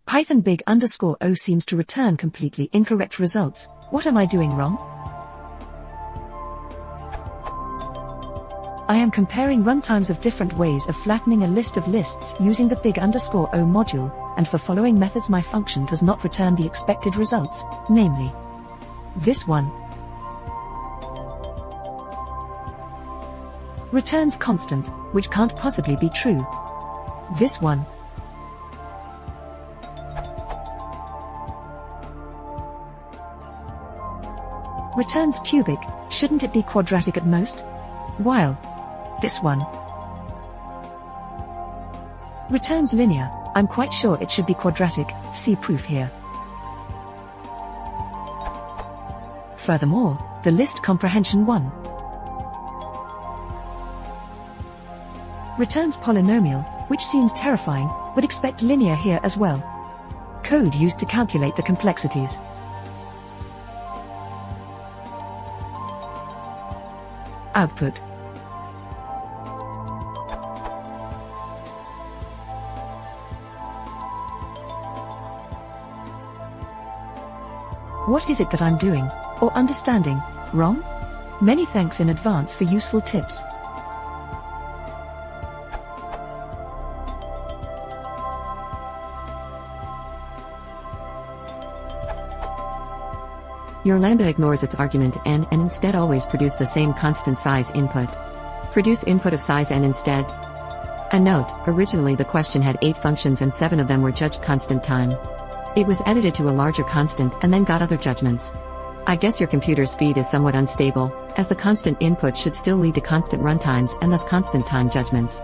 Python big_o seems to return completely incorrect results. What am I doing wrong? I am comparing runtimes of different ways of flattening a list of lists using the big_o module, and for following methods my function does not return the expected results, namely this one. Returns constant, which can't possibly be true. This one. Returns cubic, shouldn't it be quadratic at most? While this one returns linear, I'm quite sure it should be quadratic, see proof here. Furthermore, the list comprehension 1 returns polynomial, which seems terrifying, would expect linear here as well. Code used to calculate the complexities. Output. What is it that I'm doing, or understanding, wrong? Many thanks in advance for useful tips. Your lambda ignores its argument n and instead always produce the same constant size input. Produce input of size n instead. A note, originally the question had 8 functions and 7 of them were judged constant time. It was edited to a larger constant and then got other judgments. I guess your computer's speed is somewhat unstable, as the constant input should still lead to constant runtimes and thus constant time judgments.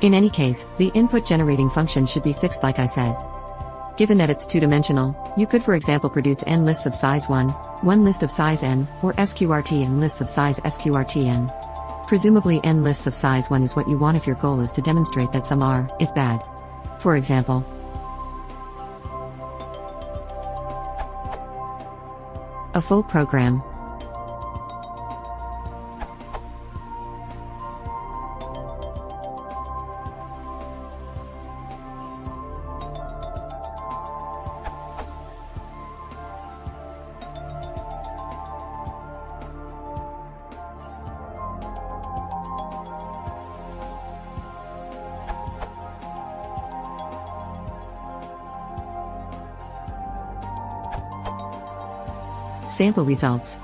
In any case, the input generating function should be fixed like I said. Given that it's two-dimensional, you could for example produce n lists of size 1, 1 list of size n, or sqrt and lists of size sqrtn. Presumably n lists of size 1 is what you want if your goal is to demonstrate that some r is bad. For example, a full program. Sample results.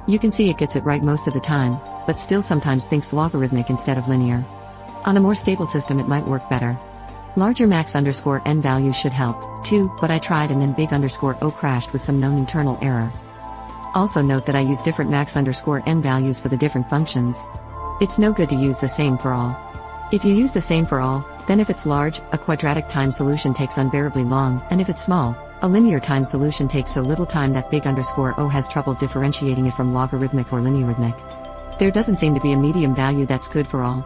You can see it gets it right most of the time, but still sometimes thinks logarithmic instead of linear. On a more stable system it might work better. Larger max_n values should help, too, but I tried and then big_o crashed with some known internal error. Also note that I use different max_n values for the different functions. It's no good to use the same for all. If you use the same for all, then if it's large, a quadratic time solution takes unbearably long, and if it's small, a linear time solution takes so little time that big_O has trouble differentiating it from logarithmic or linearithmic. There doesn't seem to be a medium value that's good for all.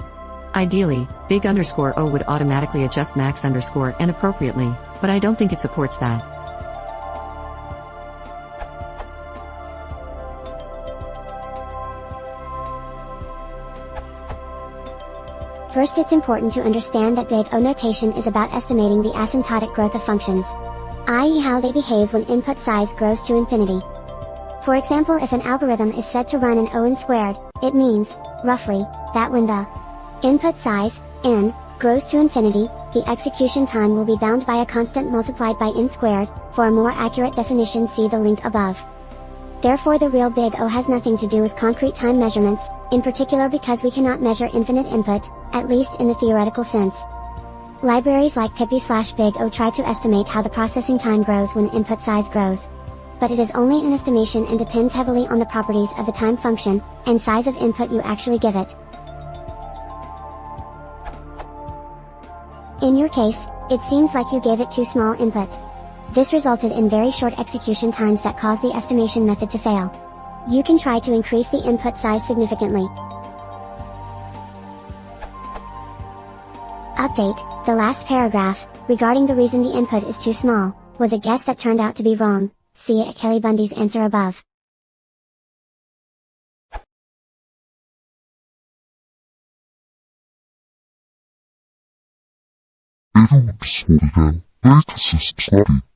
Ideally, big_O would automatically adjust max_n appropriately, but I don't think it supports that. First, it's important to understand that big O notation is about estimating the asymptotic growth of functions, i.e. how they behave when input size grows to infinity. For example, if an algorithm is said to run in O(n)², it means, roughly, that when the input size, n, grows to infinity, the execution time will be bound by a constant multiplied by n². For a more accurate definition, see the link above. Therefore, the real big O has nothing to do with concrete time measurements, in particular because we cannot measure infinite input, at least in the theoretical sense. Libraries like Pippy/big O try to estimate how the processing time grows when input size grows. But it is only an estimation and depends heavily on the properties of the time function, and size of input you actually give it. In your case, it seems like you gave it too small input. This resulted in very short execution times that caused the estimation method to fail. You can try to increase the input size significantly. Update, the last paragraph, regarding the reason the input is too small, was a guess that turned out to be wrong. See at Kelly Bundy's answer above. Everyone sold again. Very consistent study.